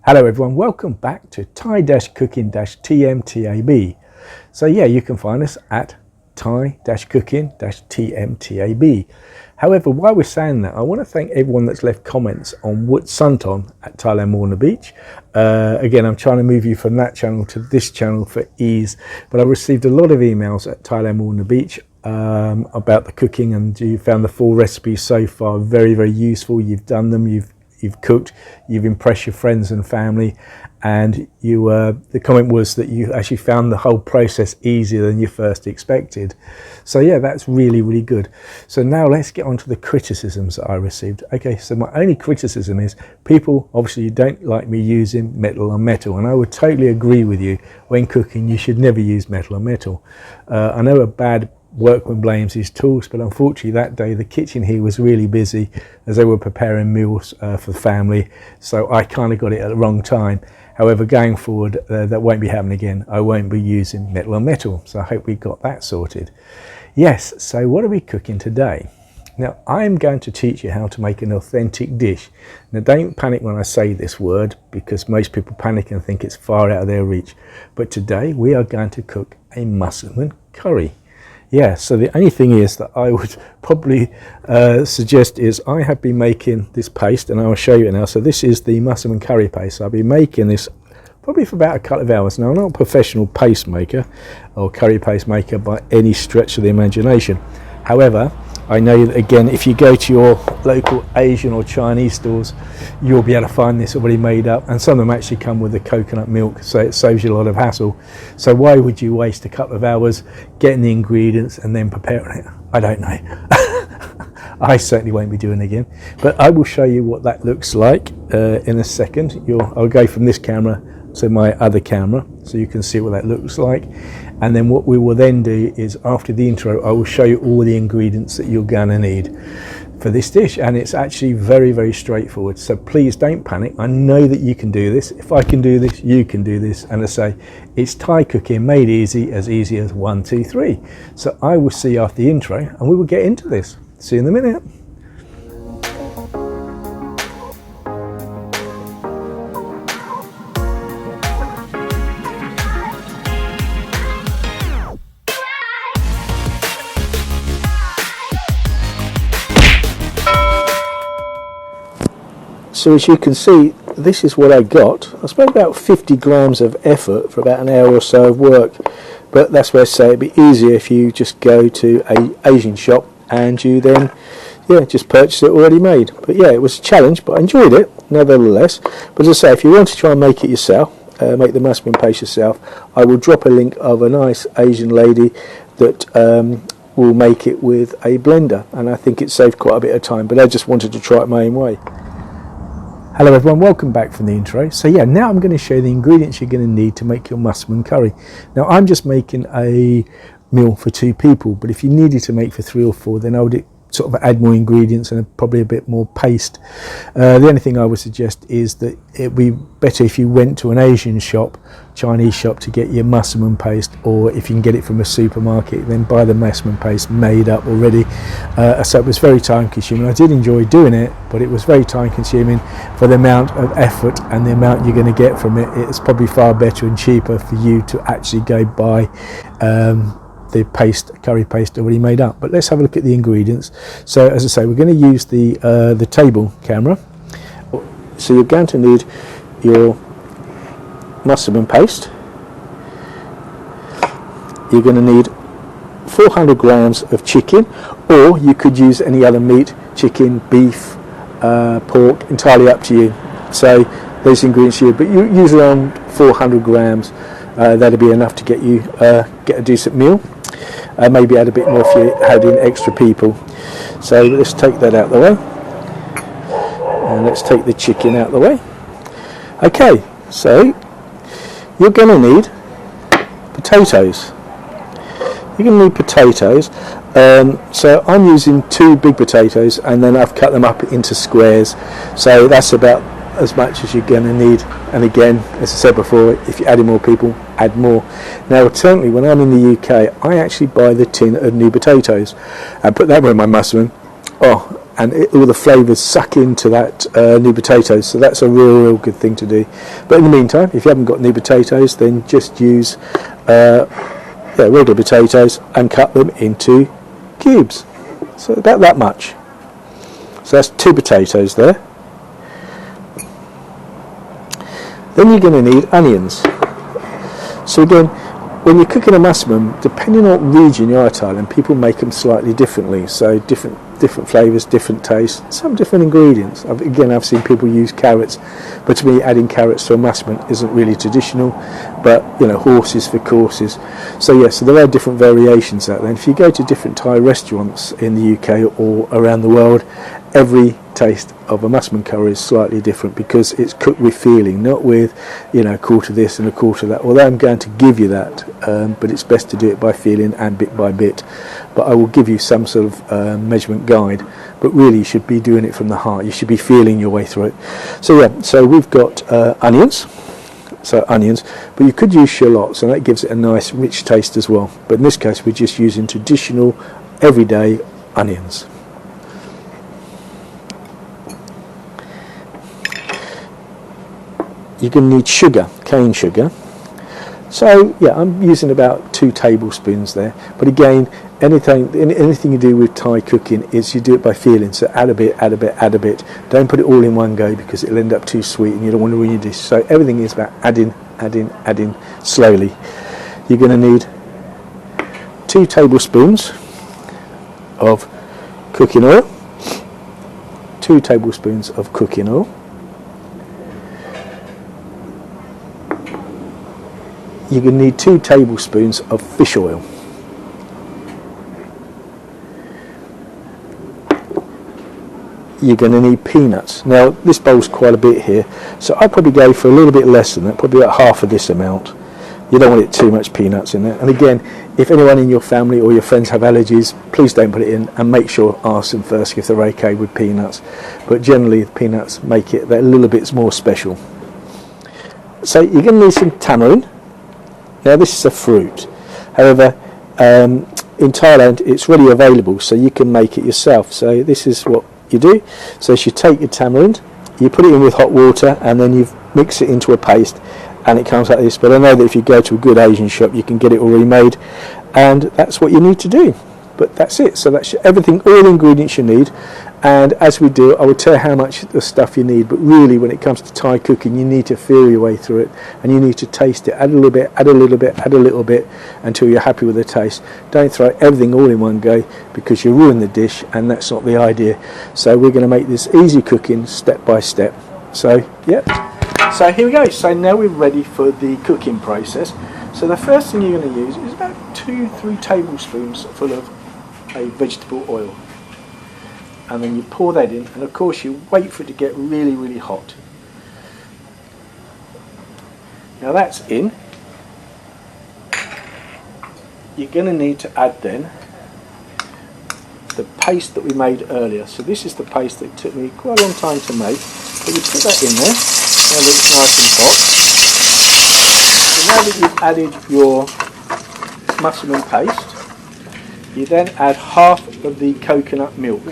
Hello everyone, welcome back to Thai-cooking-tmtab. So yeah, you can find us at Thai-cooking-tmtab. However, while we're saying that, I want to thank everyone that's left comments on Wutt Suntorn at Thailand Warner Beach. Again, I'm trying to move you from that channel to this channel for ease, but I received a lot of emails at Thailand Warner Beach about the cooking, and you found the full recipes so far very, very useful. You've done them, you've cooked, you've impressed your friends and family, and the comment was that you actually found the whole process easier than you first expected. So yeah, that's really, really good. So now let's get on to the criticisms that I received. Okay, so my only criticism is people obviously don't like me using metal on metal, and I would totally agree with you. When cooking, you should never use metal on metal. I know a bad workman blames his tools, but unfortunately that day the kitchen here was really busy as they were preparing meals for the family, so I kind of got it at the wrong time. However, going forward, that won't be happening again. I won't be using metal on metal, so I hope we got that sorted. Yes, so what are we cooking today? Now I'm going to teach you how to make an authentic dish. Now don't panic when I say this word, because most people panic and think it's far out of their reach, but today we are going to cook a Massaman curry. Yeah, so the only thing is that I would probably suggest is I have been making this paste, and I will show you now. So this is the Massaman curry paste. I'll be making this probably for about a couple of hours. Now I'm not a professional paste maker or curry paste maker by any stretch of the imagination. However, I know that again, if you go to your local Asian or Chinese stores, you'll be able to find this already made up, and some of them actually come with the coconut milk, so it saves you a lot of hassle. So why would you waste a couple of hours getting the ingredients and then preparing it? I don't know. I certainly won't be doing it again, but I will show you what that looks like in a second. I'll go from this camera to my other camera so you can see what that looks like, and then what we will then do is, after the intro, I will show you all the ingredients that you're gonna need for this dish, and it's actually very, very straightforward. So please don't panic. I know that you can do this. If I can do this, you can do this. And I say, it's Thai cooking made easy as 1, 2, 3. So I will see you after the intro and we will get into this. See you in a minute. So as you can see, this is what I got. I spent about 50 grams of effort for about an hour or so of work, but that's where I say it'd be easier if you just go to an Asian shop and you then just purchase it already made. But yeah, it was a challenge, but I enjoyed it nevertheless. But as I say, if you want to try and make it yourself, make the Massaman paste yourself, I will drop a link of a nice Asian lady that will make it with a blender, and I think it saved quite a bit of time, but I just wanted to try it my own way. Hello everyone, welcome back from the intro. So yeah, now I'm going to show you the ingredients you're going to need to make your Massaman curry. Now I'm just making a meal for 2 people, but if you needed to make for 3 or 4, then I would sort of add more ingredients and probably a bit more paste. The only thing I would suggest is that it'd be better if you went to an Asian shop, Chinese shop, to get your Massaman paste, or if you can get it from a supermarket, then buy the Massaman paste made up already. So it was very time consuming. I did enjoy doing it, but it was very time consuming for the amount of effort and the amount you're going to get from it. It's probably far better and cheaper for you to actually go buy the curry paste already made up. But let's have a look at the ingredients. So as I say, we're going to use the table camera. So you're going to need your Massaman paste. You're going to need 400 grams of chicken, or you could use any other meat, chicken, beef, pork, entirely up to you. So those ingredients here, but you use around 400 grams. That'll be enough to get you get a decent meal. Maybe add a bit more if you had in extra people. So let's take that out of the way, and let's take the chicken out of the way. Okay, so you're going to need potatoes. You're going to need potatoes. So I'm using 2 big potatoes, and then I've cut them up into squares. So that's about as much as you're going to need. And again, as I said before, if you're adding more people, add more. Now alternately, when I'm in the UK, I actually buy the tin of new potatoes and put that in my Massaman. Oh, and all the flavours suck into that new potatoes, so that's a real good thing to do. But in the meantime, if you haven't got new potatoes, then just use regular potatoes and cut them into cubes, so about that much. So that's 2 potatoes there. Then you're going to need onions. So again, when you're cooking a massaman, depending on what region you are in Thailand, people make them slightly differently. So different flavours, different tastes, some different ingredients. I've seen people use carrots, but to me, adding carrots to a massaman isn't really traditional. But horses for courses. So so there are different variations out there. And if you go to different Thai restaurants in the UK or around the world, every taste of a massaman curry is slightly different, because it's cooked with feeling, not with a quarter this and a quarter that. Although I'm going to give you that, but it's best to do it by feeling and bit by bit. But I will give you some sort of measurement guide, but really you should be doing it from the heart. You should be feeling your way through it. So we've got onions, but you could use shallots, and that gives it a nice rich taste as well. But in this case, we're just using traditional everyday onions. You're going to need sugar, cane sugar. So I'm using about 2 tablespoons there. But again, anything you do with Thai cooking is you do it by feeling. So add a bit, add a bit, add a bit. Don't put it all in one go, because it'll end up too sweet and you don't want to ruin your dish. So everything is about adding slowly. You're going to need 2 tablespoons of cooking oil. 2 tablespoons of cooking oil. You're going to need 2 tablespoons of fish oil. You're going to need peanuts. Now this bowl's quite a bit here, so I'd probably go for a little bit less than that, probably about half of this amount. You don't want it too much peanuts in there. And again, if anyone in your family or your friends have allergies, please don't put it in, and make sure ask them first if they're okay with peanuts. But generally the peanuts make it that little bit more special. So you're going to need some tamarind. Now this is a fruit, however in Thailand it's readily available, so you can make it yourself. So this is what you do. So you take your tamarind, you put it in with hot water, and then you mix it into a paste, and it comes like this. But I know that if you go to a good Asian shop, you can get it already made, and that's what you need to do. But that's it. So that's everything, all the ingredients you need. And as we do, I will tell you how much the stuff you need. But really, when it comes to Thai cooking, you need to feel your way through it, and you need to taste it. Add a little bit, add a little bit, add a little bit, until you're happy with the taste. Don't throw everything all in one go, because you ruin the dish, and that's not the idea. So we're going to make this easy cooking step by step. So so here we go. So now we're ready for the cooking process. So the first thing you're going to use is about 2-3 tablespoons full of a vegetable oil. And then you pour that in, and of course you wait for it to get really hot. Now that's in. You're going to need to add then the paste that we made earlier. So this is the paste that took me quite a long time to make. But you put that in there, now that it's nice and hot. So now that you've added your massaman paste, you then add half of the coconut milk.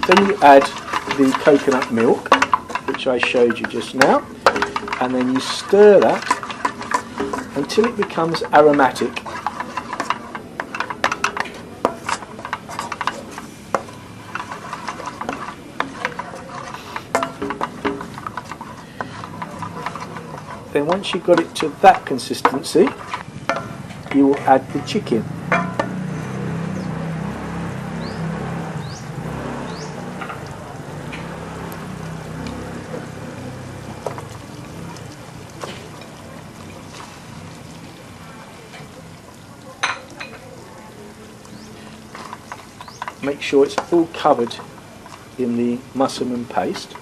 Then you add the coconut milk, which I showed you just now, and then you stir that until it becomes aromatic. Then once you've got it to that consistency, you will add the chicken. Make sure it's all covered in the massaman paste.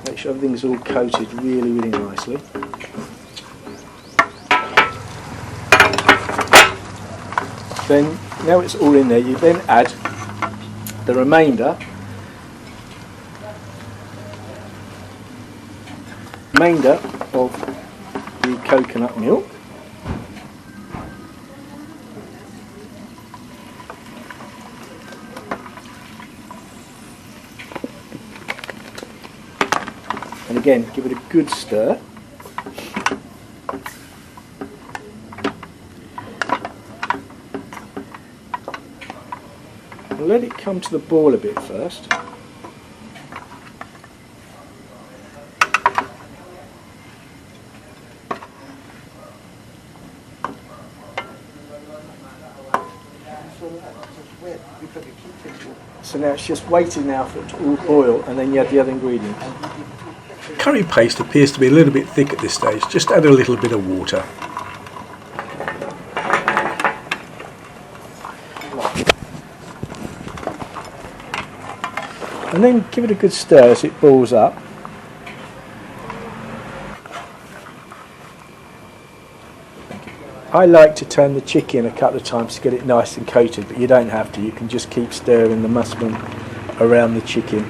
Make sure everything's all coated really nicely. Then, now it's all in there, you then add the remainder of the coconut milk. And again, give it a good stir. And let it come to the boil a bit first. So now it's just waiting now for it to all boil, and then you add the other ingredients. Curry paste appears to be a little bit thick at this stage. Just add a little bit of water. And then give it a good stir as it boils up. I like to turn the chicken a couple of times to get it nice and coated, but you don't have to. You can just keep stirring the massaman around the chicken.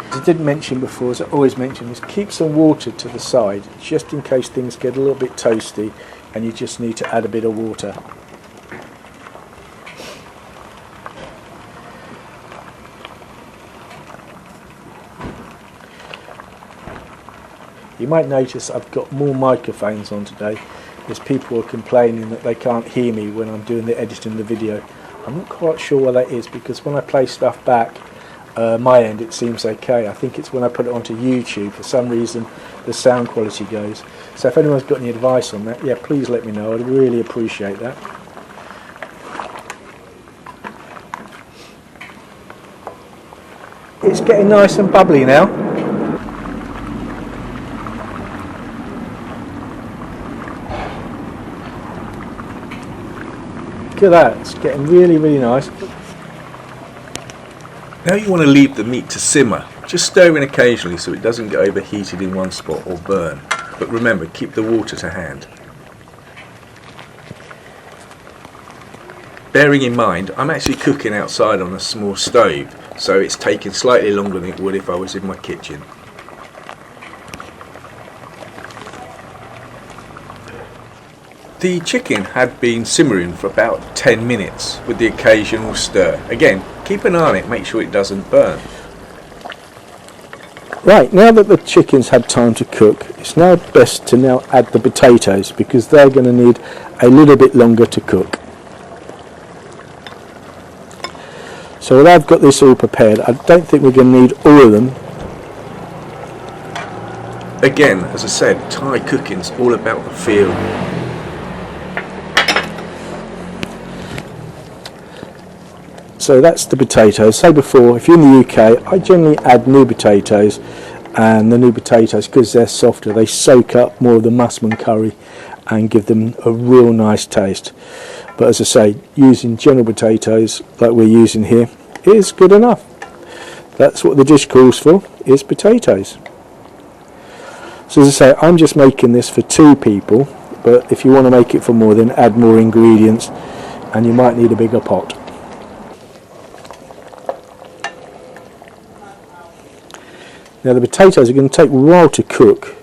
As I didn't mention before, as I always mention, is keep some water to the side, just in case things get a little bit toasty and you just need to add a bit of water. You might notice I've got more microphones on today, as people are complaining that they can't hear me when I'm doing the editing of the video. I'm not quite sure why that is, because when I play stuff back, my end, it seems okay. I think it's when I put it onto YouTube, for some reason the sound quality goes. So if anyone's got any advice on that, yeah, please let me know. I'd really appreciate that. It's getting nice and bubbly now. Look at that, it's getting really, really nice. Now you want to leave the meat to simmer. Just stir in occasionally so it doesn't get overheated in one spot or burn. But remember, keep the water to hand. Bearing in mind, I'm actually cooking outside on a small stove, so it's taking slightly longer than it would if I was in my kitchen. The chicken had been simmering for about 10 minutes with the occasional stir. Again, keep an eye on it, make sure it doesn't burn. Right, now that the chicken's had time to cook, it's now best to now add the potatoes, because they're going to need a little bit longer to cook. So while I've got this all prepared, I don't think we're going to need all of them. Again, as I said, Thai cooking's all about the feel. So that's the potatoes. So before, if you're in the UK, I generally add new potatoes, and the new potatoes, because they're softer, they soak up more of the massaman curry and give them a real nice taste. But as I say, using general potatoes like we're using here is good enough. That's what the dish calls for, is potatoes. So as I say, I'm just making this for 2 people, but if you want to make it for more, then add more ingredients and you might need a bigger pot. Now the potatoes are going to take a while to cook,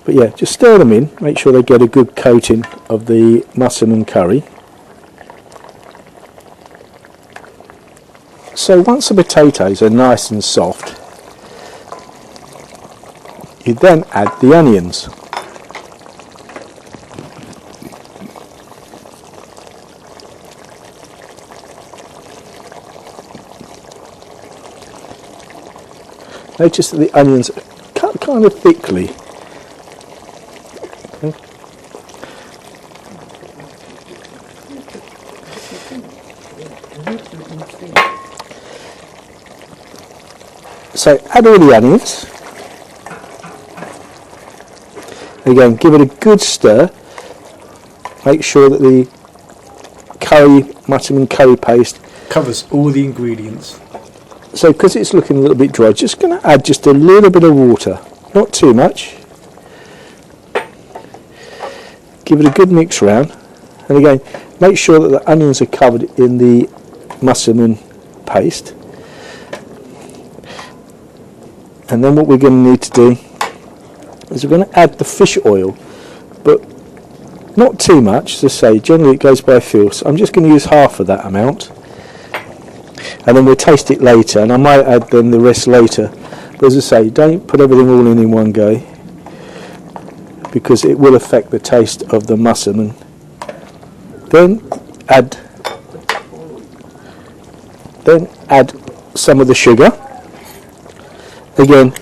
but yeah, just stir them in, make sure they get a good coating of the massaman curry. So once the potatoes are nice and soft, you then add the onions. Notice that the onions are cut kind of thickly. So add all the onions. Again, give it a good stir. Make sure that the massaman curry paste covers all the ingredients. So because it's looking a little bit dry, just going to add just a little bit of water, not too much. Give it a good mix round, and again make sure that the onions are covered in the massaman paste. And then what we're going to need to do is we're going to add the fish oil, but not too much. As I say, generally it goes by feel, so I'm just going to use half of that amount. and then we'll taste it later, and I might add then the rest later. But as I say, don't put everything all in one go, because it will affect the taste of the massaman. Then add some of the sugar. Again,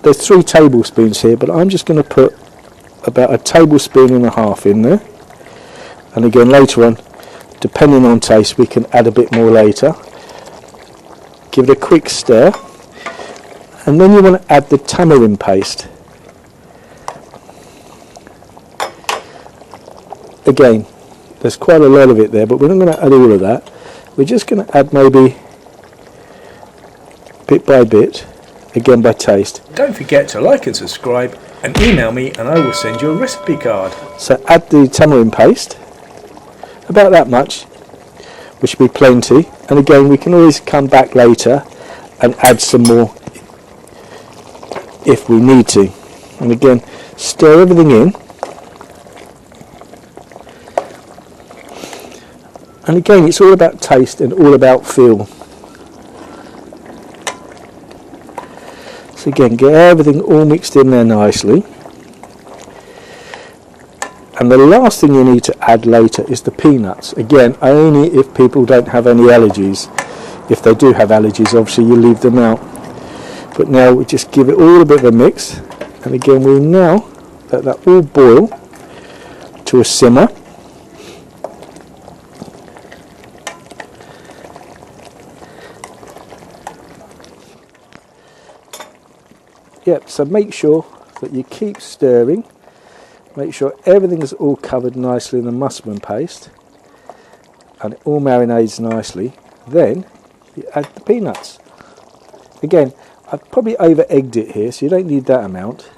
there's 3 tablespoons here, but I'm just going to put about a tablespoon and a half in there. And again, later on, depending on taste, we can add a bit more later. Give it a quick stir, and then you want to add the tamarind paste. Again, there's quite a lot of it there, but we're not going to add all of that. We're just going to add maybe bit by bit, again by taste. Don't forget to like and subscribe and email me and I will send you a recipe card. So add the tamarind paste, about that much, which should be plenty. And again, we can always come back later and add some more if we need to. And again, stir everything in. And again, it's all about taste and all about feel. So again, get everything all mixed in there nicely. And the last thing you need to add later is the peanuts. Again, only if people don't have any allergies. If they do have allergies, obviously you leave them out. But now we just give it all a bit of a mix. And again, we'll now let that all boil to a simmer. Yep, so make sure that you keep stirring. Make sure everything is all covered nicely in the massaman paste and it all marinades nicely. Then you add the peanuts. Again, I've probably over egged it here, so you don't need that amount.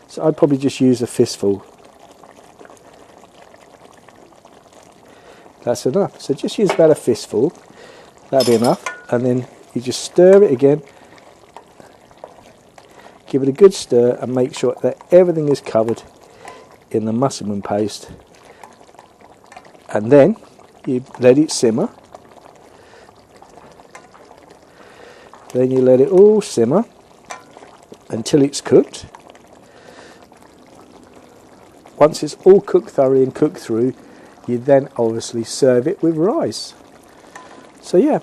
So I'd probably just use a fistful. That's enough. So just use about a fistful. That'll be enough. And then you just stir it again. Give it a good stir and make sure that everything is covered in the massaman paste, and then you let it simmer. Then you let it all simmer until it's cooked. Once it's all cooked thoroughly and cooked through, you then obviously serve it with rice. So yeah,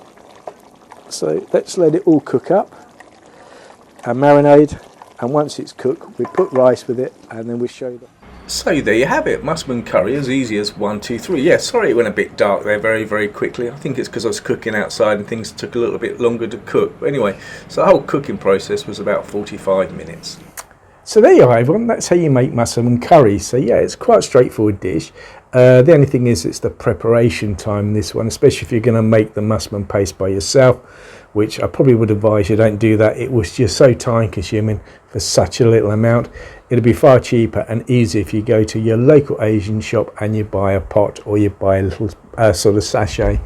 so let's let it all cook up and marinade, and once it's cooked we put rice with it and then we show you. So there you have it, massaman curry, as easy as 1, 2, 3. Yeah, sorry it went a bit dark there very quickly. I think it's because I was cooking outside and things took a little bit longer to cook. But anyway, so the whole cooking process was about 45 minutes. So there you are, everyone. That's how you make massaman curry. So yeah, it's quite a straightforward dish. The only thing is it's the preparation time, this one, especially if you're going to make the massaman paste by yourself, which I probably would advise you don't do that. It was just so time consuming for such a little amount. It'd be far cheaper and easier if you go to your local Asian shop and you buy a pot or you buy a little sort of sachet.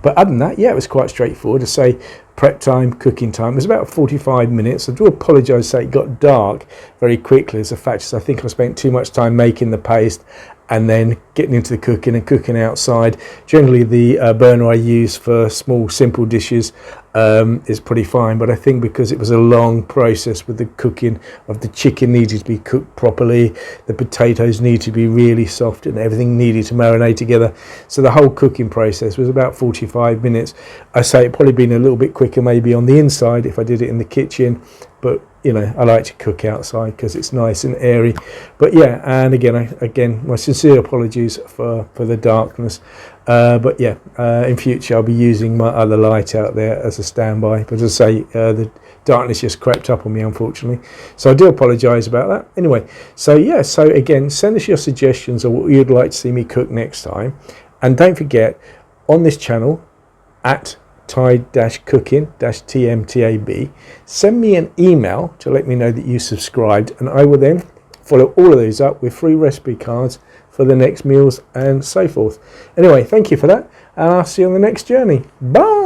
But other than that, yeah, it was quite straightforward. To say prep time, cooking time, it was about 45 minutes. I do apologise that it got dark very quickly. As a fact, I think I spent too much time making the paste and then getting into the cooking and cooking outside. Generally the burner I use for small simple dishes is pretty fine, but I think because it was a long process with the cooking of the chicken needed to be cooked properly, the potatoes need to be really soft and everything needed to marinate together, so the whole cooking process was about 45 minutes. I say it probably been a little bit quicker maybe on the inside if I did it in the kitchen, but you know, I like to cook outside because it's nice and airy. But yeah, and again my sincere apologies for the darkness, but yeah, in future I'll be using my other light out there as a standby. But as I say, the darkness just crept up on me, unfortunately, so I do apologise about that. Anyway, so yeah, so again, send us your suggestions of what you'd like to see me cook next time, and don't forget, on this channel at Thai-cooking-tmtab, send me an email to let me know that you subscribed, and I will then follow all of these up with free recipe cards for the next meals and so forth. Anyway, thank you for that, and I'll see you on the next journey. Bye.